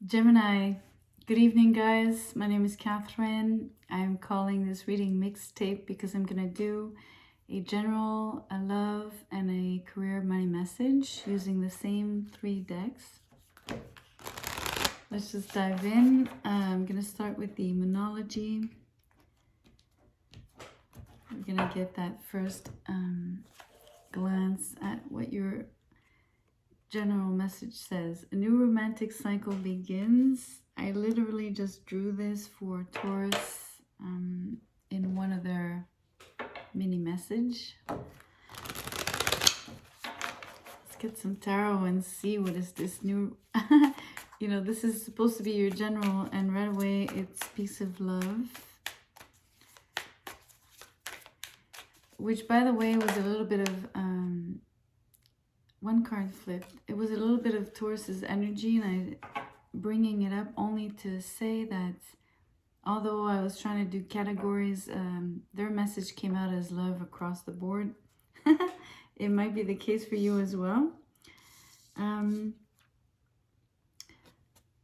Gemini, good evening, guys. My name is Catherine. I'm calling this reading mixtape because I'm going to do a general, a love, and a career money message using the same 3 decks. Let's just dive in. I'm going to start with the monology. We're going to get that first glance at what your general message says. A new romantic cycle begins. I literally just drew this for Taurus in one of their mini message. Let's get some tarot and see what is this new this is supposed to be your general, and right away it speaks of love, which by the way was a little bit of one card flipped. It was a little bit of Taurus's energy, and I bringing it up only to say that although I was trying to do categories, their message came out as love across the board. It might be the case for you as well.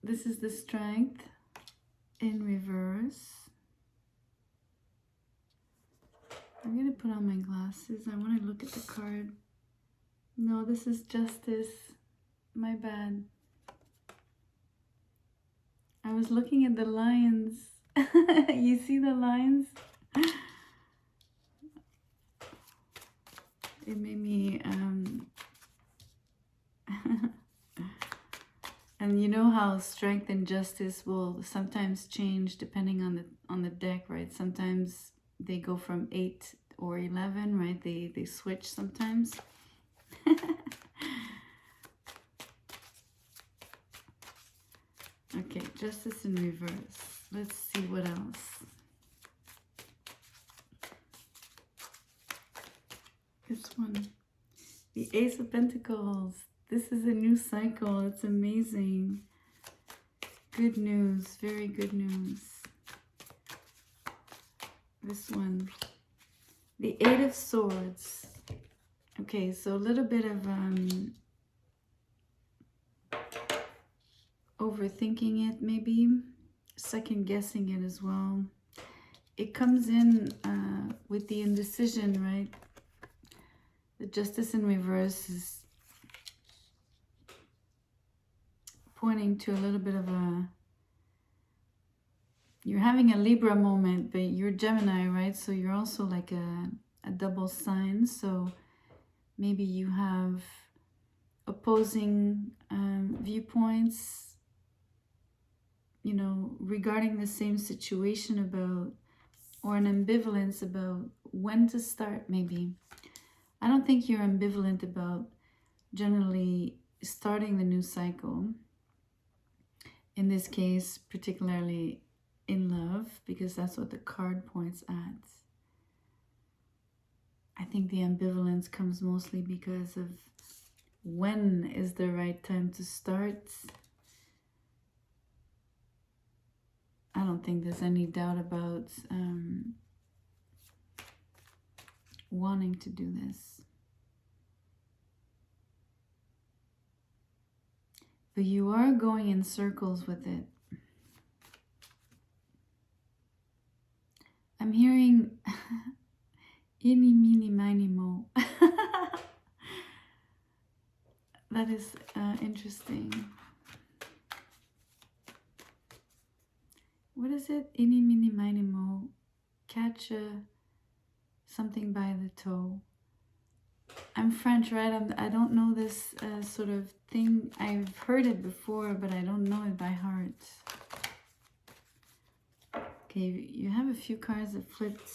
This is the Strength in reverse. I'm going to put on my glasses. I want to look at the card. No, this is Justice. My bad. I was looking at the lines. You see the lines? It made me and you know how Strength and Justice will sometimes change depending on the deck, right? Sometimes they go from 8 or 11, right? They switch sometimes. Okay, Justice in reverse. Let's see what else. This one, the Ace of Pentacles. This is a new cycle. It's amazing. Good news, very good news. This one, the Eight of Swords. Okay, so a little bit of overthinking it, maybe second guessing it as well. It comes in with the indecision, right? The Justice in reverse is pointing to a little bit of you're having a Libra moment, but you're Gemini, right? So you're also like a double sign. So maybe you have opposing viewpoints, regarding the same situation about, or an ambivalence about when to start, maybe. I don't think you're ambivalent about generally starting the new cycle. In this case, particularly in love, because that's what the card points at. I think the ambivalence comes mostly because of when is the right time to start. I don't think there's any doubt about wanting to do this. But you are going in circles with it. I'm hearing eeny, meeny, miny, mo. That is interesting. What is it? Eeny, meeny, miny, mo. Catch something by the toe. I'm French, right? I don't know this sort of thing. I've heard it before, but I don't know it by heart. Okay, you have a few cards that flipped.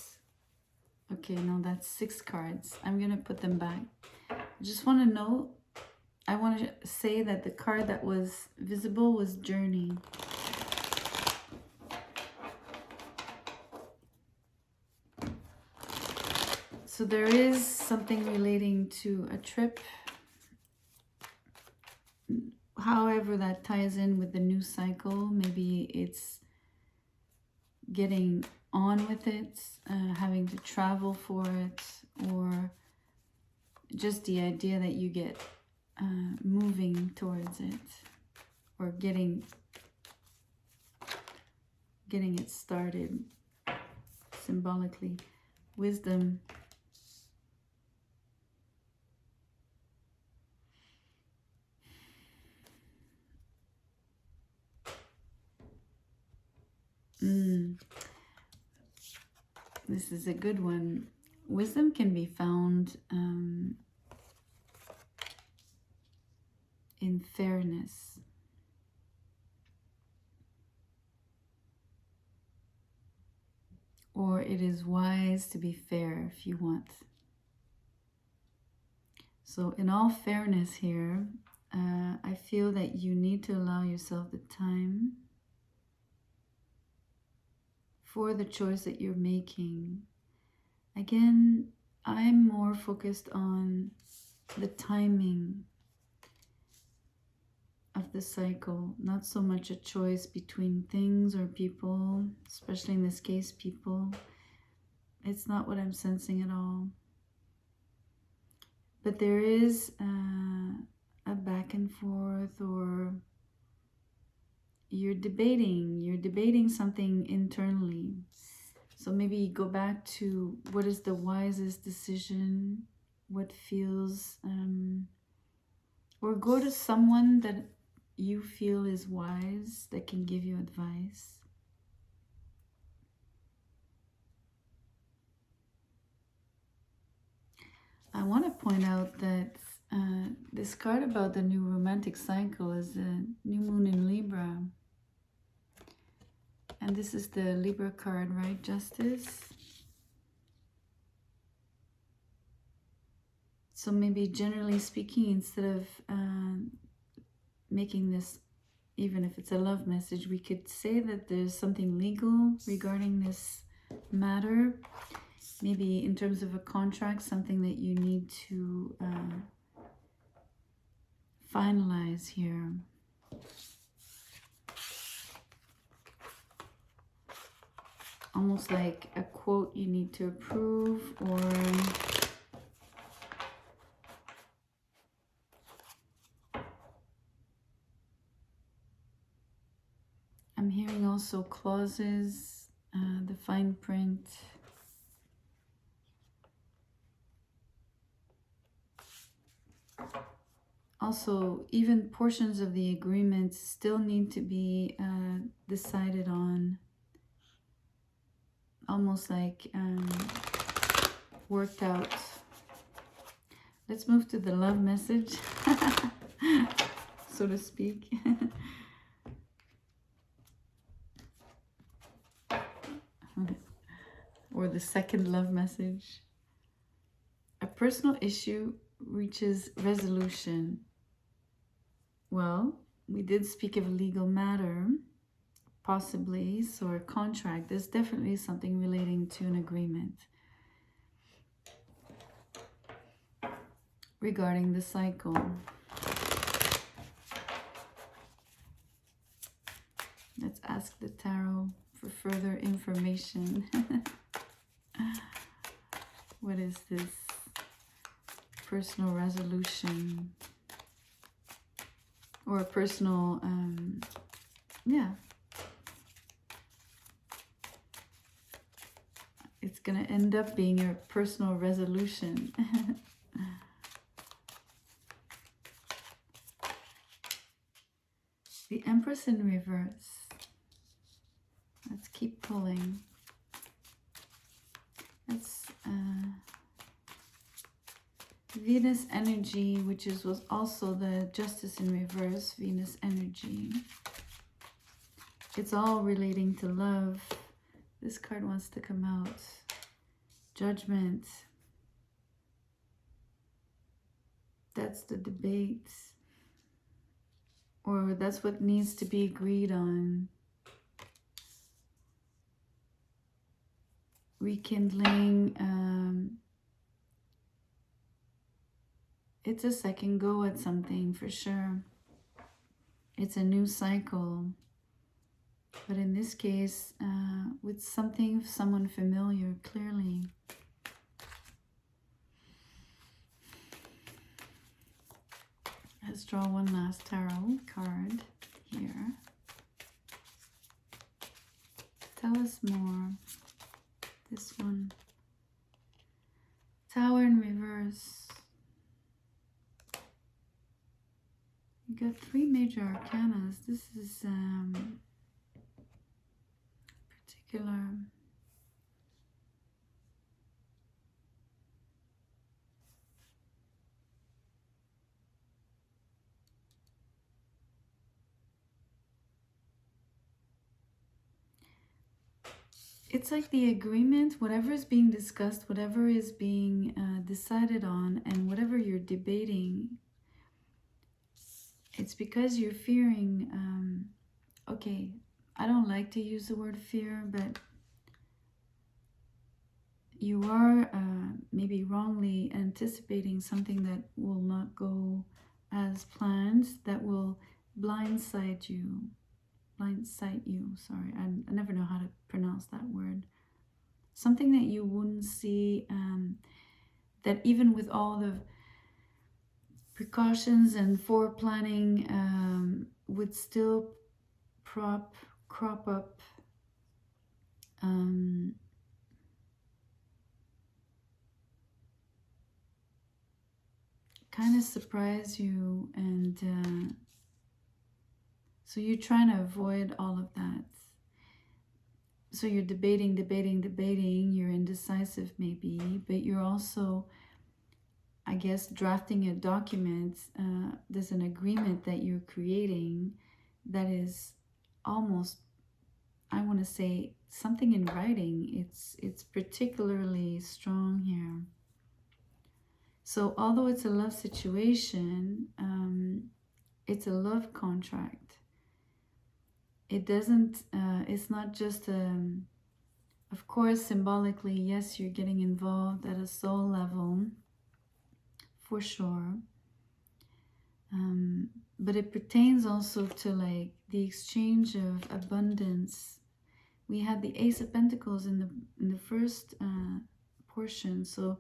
Okay, no, that's 6 cards. I'm going to put them back. I just want to know, I want to say that the card that was visible was Journey. So there is something relating to a trip. However, that ties in with the new cycle. Maybe it's getting on with it, having to travel for it, or just the idea that you get moving towards it, or getting getting it started symbolically. Wisdom. This is a good one. Wisdom can be found in fairness. Or it is wise to be fair if you want. So in all fairness here, I feel that you need to allow yourself the time for the choice that you're making. Again, I'm more focused on the timing of the cycle, not so much a choice between things or people, especially in this case, people. It's not what I'm sensing at all. But there is a back and forth, or you're debating something internally. So maybe go back to what is the wisest decision, what feels, or go to someone that you feel is wise, that can give you advice. I want to point out that this card about the new romantic cycle is the new moon in Libra. And this is the Libra card, right? Justice. So maybe generally speaking, instead of making this, even if it's a love message, we could say that there's something legal regarding this matter. Maybe in terms of a contract, something that you need to finalize here. Almost like a quote you need to approve, or I'm hearing also clauses, the fine print. Also, even portions of the agreement still need to be decided on. Almost like worked out. Let's move to the love message, so to speak. Or the second love message. A personal issue reaches resolution. Well, we did speak of a legal matter. Possibly, so a contract. There's definitely something relating to an agreement regarding the cycle. Let's ask the tarot for further information. What is this? Personal resolution, or a personal, yeah. It's going to end up being your personal resolution. The Empress in reverse. Let's keep pulling. That's Venus energy, which was also the Justice in reverse, Venus energy. It's all relating to love. This card wants to come out. Judgment. That's the debate. Or that's what needs to be agreed on. Rekindling. It's a second go at something for sure. It's a new cycle. But in this case, with someone familiar, clearly. Let's draw one last tarot card here. Tell us more. This one. Tower in reverse. You got 3 major arcanas. This is particular. It's like the agreement, whatever is being discussed, whatever is being decided on, and whatever you're debating, it's because you're fearing, okay, I don't like to use the word fear, but you are maybe wrongly anticipating something that will not go as planned, that will blindside you. Sorry, I never know how to pronounce that word. Something that you wouldn't see, that even with all the precautions and foreplanning, would still crop up. Kind of surprise you, and so you're trying to avoid all of that. So you're debating, you're indecisive maybe, but you're also, I guess, drafting a document. There's an agreement that you're creating that is almost, I want to say, something in writing. It's particularly strong here. So although it's a love situation, it's a love contract. It doesn't, it's not just, of course, symbolically, yes, you're getting involved at a soul level, for sure. But it pertains also to like the exchange of abundance. We had the Ace of Pentacles in the first portion. So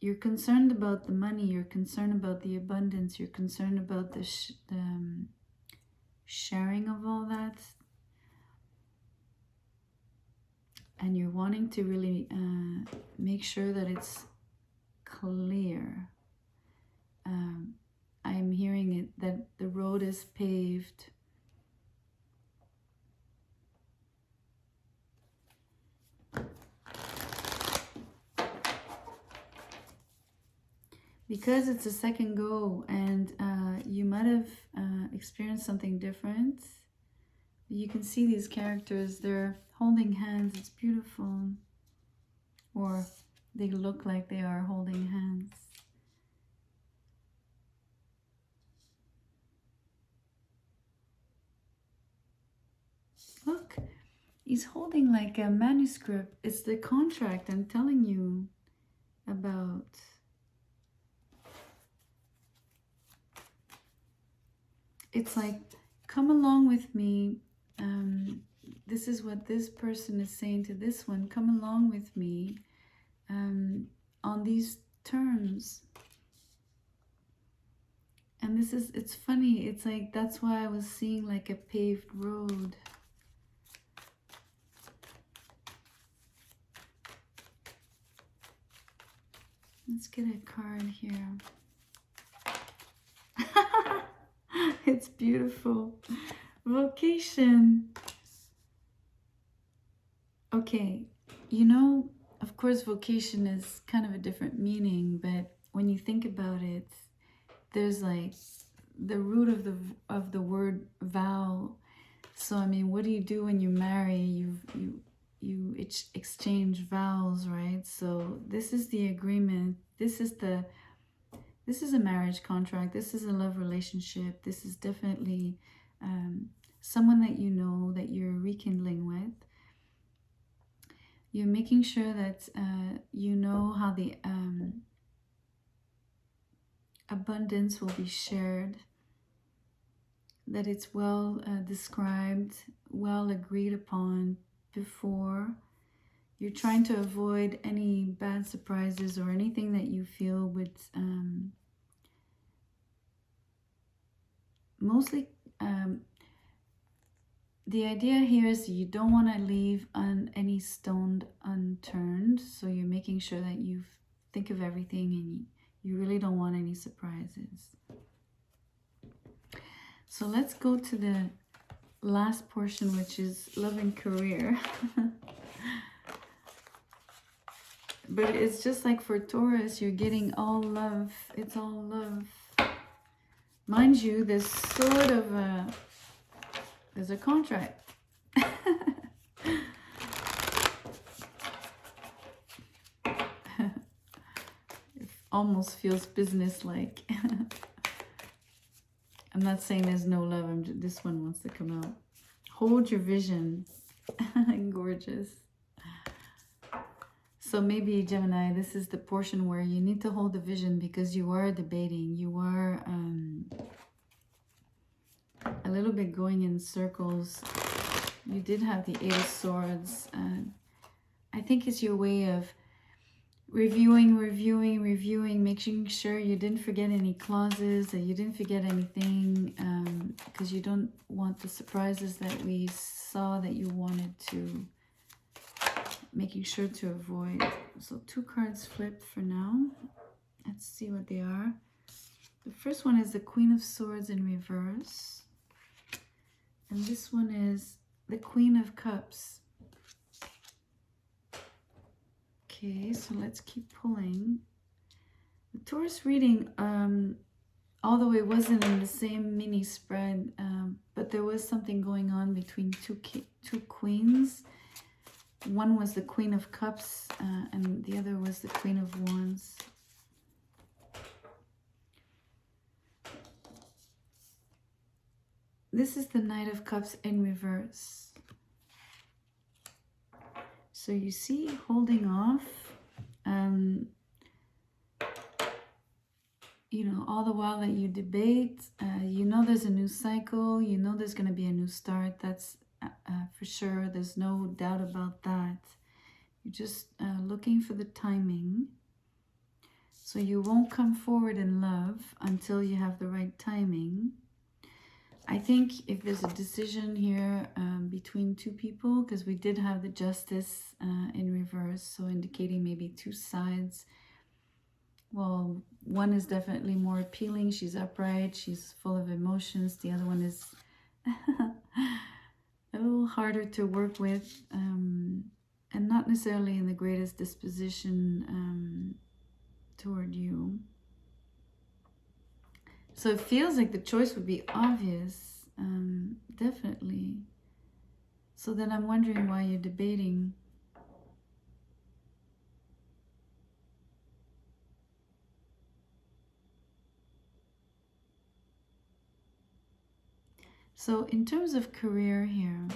you're concerned about the money, you're concerned about the abundance, you're concerned about the sharing of all that, and you're wanting to really make sure that it's clear. I'm hearing it, that the road is paved. Because it's a second go, and you might have experienced something different. You can see these characters, they're holding hands, it's beautiful. Or they look like they are holding hands. Look, he's holding like a manuscript. It's the contract I'm telling you about. It's like, come along with me. This is what this person is saying to this one. Come along with me on these terms. And this is, it's funny. It's like, that's why I was seeing like a paved road. Let's get a card here. It's beautiful. Vocation. Okay, you know, of course, vocation is kind of a different meaning, but when you think about it, there's like the root of the word vow. So I mean, what do you do when you marry? You exchange vows, right? So this is the agreement. This is a marriage contract. This is a love relationship. This is definitely someone that you know, that you're rekindling with. You're making sure that you know how the abundance will be shared, that it's well described, well agreed upon before. You're trying to avoid any bad surprises or anything that you feel would mostly the idea here is you don't want to leave any stone unturned. So you're making sure that you think of everything and you really don't want any surprises. So let's go to the last portion, which is love and career. But it's just like for Taurus, you're getting all love. It's all love. Mind you, there's sort of there's a contract. It almost feels business-like. I'm not saying there's no love. This one wants to come out. Hold your vision. Gorgeous. So maybe, Gemini, this is the portion where you need to hold the vision because you are debating. You are a little bit going in circles. You did have the Eight of Swords. I think it's your way of reviewing, making sure you didn't forget any clauses, that you didn't forget anything, because you don't want the surprises that we saw that you wanted to, making sure to avoid. So 2 cards flipped for now. Let's see what they are. The first one is the Queen of Swords in reverse. And this one is the Queen of Cups. Okay, so let's keep pulling. The Taurus reading, although it wasn't in the same mini spread, but there was something going on between two queens. One was the Queen of Cups, and the other was the Queen of Wands. This is the Knight of Cups in reverse. So you see, holding off, you know, all the while that you debate, you know there's a new cycle, you know there's going to be a new start. That's for sure. There's no doubt about that. You're just looking for the timing. So you won't come forward in love until you have the right timing. I think if there's a decision here between 2 people, because we did have the Justice in reverse, so indicating maybe 2 sides. Well, one is definitely more appealing. She's upright. She's full of emotions. The other one is a little harder to work with, and not necessarily in the greatest disposition toward you. So it feels like the choice would be obvious, definitely. So then I'm wondering why you're debating. So in terms of career here,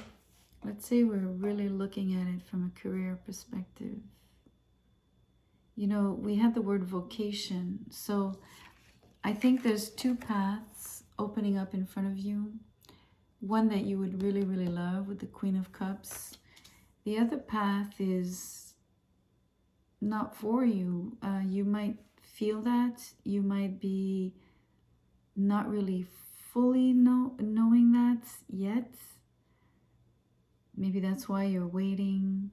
let's say we're really looking at it from a career perspective. You know, we had the word vocation. So I think there's 2 paths opening up in front of you. One that you would really, really love with the Queen of Cups. The other path is not for you. You might feel that. You might be not really fully knowing that yet. Maybe that's why you're waiting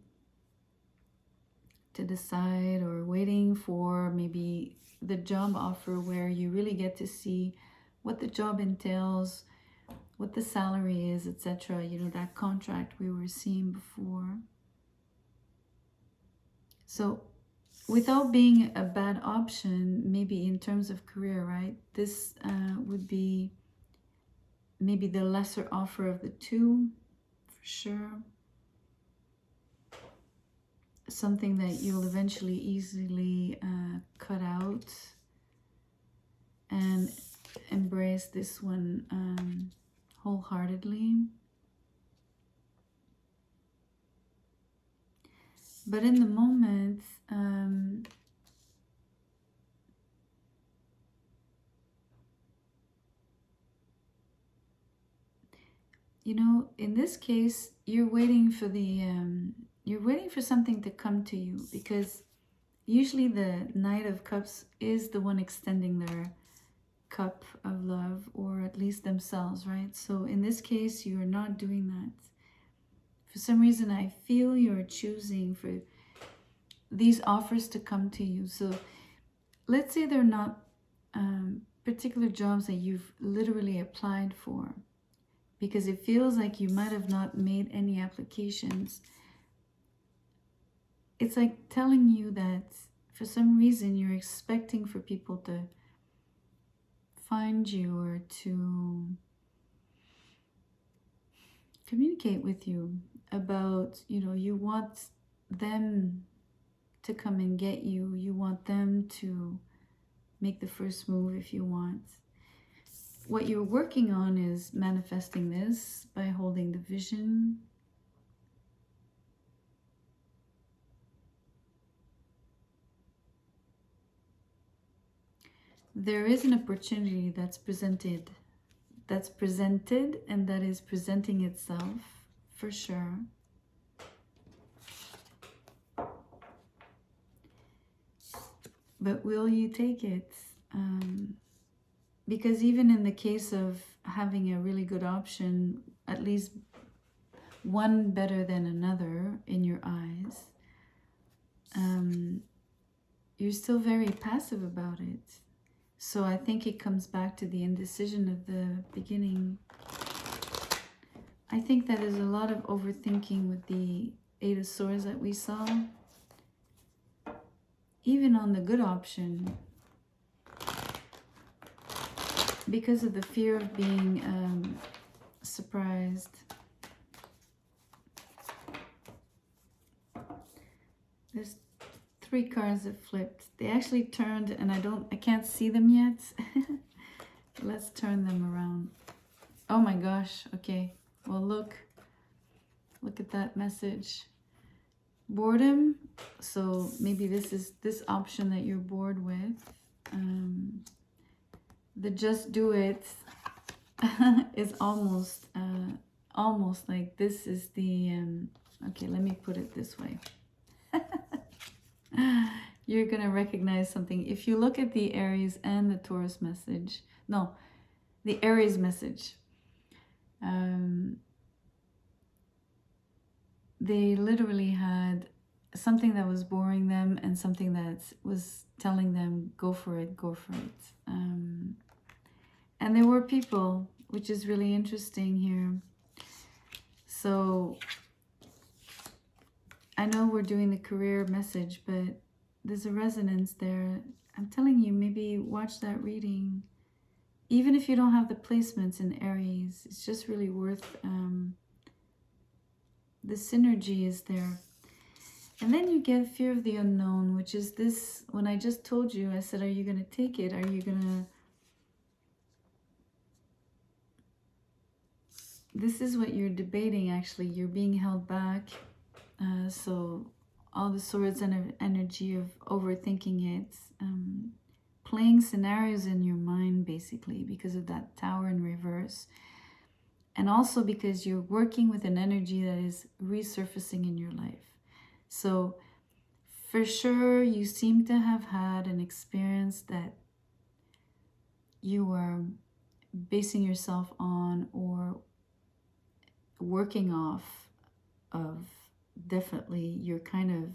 to decide, or waiting for maybe the job offer where you really get to see what the job entails, what the salary is, etc. You know, that contract we were seeing before. So without being a bad option, maybe in terms of career, right? This would be maybe the lesser offer of the 2, for sure. Something that you'll eventually easily cut out and embrace this one wholeheartedly. But in the moment, you know, in this case, you're waiting for the you're waiting for something to come to you, because usually the Knight of Cups is the one extending cup of love, or at least themselves, right? So in this case, you're not doing that. For some reason, I feel you're choosing for these offers to come to you. So let's say they're not particular jobs that you've literally applied for, because it feels like you might have not made any applications. It's like telling you that for some reason you're expecting for people to find you or to communicate with you about, you want them to come and get you. You want them to make the first move if you want. What you're working on is manifesting this by holding the vision. There is an opportunity that's presented, and that is presenting itself for sure. But will you take it? Because even in the case of having a really good option, at least one better than another in your eyes, you're still very passive about it. So I think it comes back to the indecision of the beginning. I think that there's a lot of overthinking with the Eight of Swords that we saw. Even on the good option, because of the fear of being surprised. There's 3 cards that flipped. They actually turned, and I can't see them yet. Let's turn them around. Oh my gosh. Okay. Well, look at that message. Boredom. So maybe this is this option that you're bored with. The just do it is almost like this is the okay, let me put it this way. You're gonna recognize something if you look at the Aries and the Taurus message. No, the Aries message. They literally had something that was boring them and something that was telling them, go for it, go for it. And there were people, which is really interesting here. So I know we're doing the career message, but there's a resonance there. I'm telling you, maybe watch that reading. Even if you don't have the placements in Aries, it's just really worth, the synergy is there. And then you get fear of the unknown, which is this, when I just told you, I said, are you going to take it? Are you going to... This is what you're debating, actually. You're being held back. So all the swords and energy of overthinking it, playing scenarios in your mind, basically, because of that Tower in reverse. And also because you're working with an energy that is resurfacing in your life. So for sure, you seem to have had an experience that you are basing yourself on or working off of. Definitely, you're kind of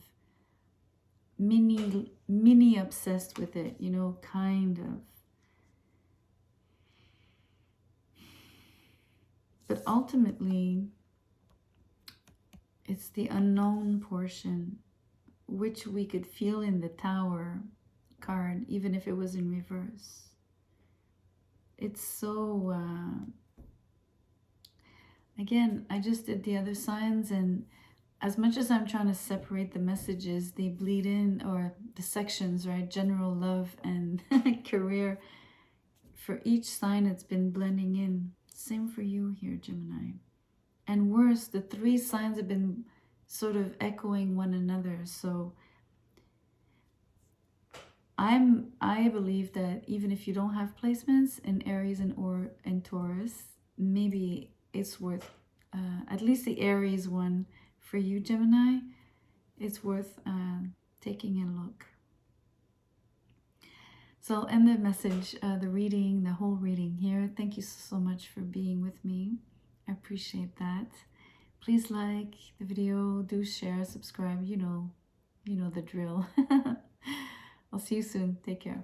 mini obsessed with it, kind of. But ultimately, it's the unknown portion, which we could feel in the Tower card, even if it was in reverse. It's so... Again, I just did the other signs, and as much as I'm trying to separate the messages, they bleed in, or the sections, right? General, love, and career. For each sign, it's been blending in. Same for you here, Gemini. And worse, the 3 signs have been sort of echoing one another. So I believe that even if you don't have placements in Aries and Taurus, maybe it's worth, at least the Aries one for you, Gemini, it's worth taking a look. So I'll end the message, the reading, the whole reading here. Thank you so much for being with me. I appreciate that. Please like the video, do share, subscribe. You know the drill. I'll see you soon. Take care.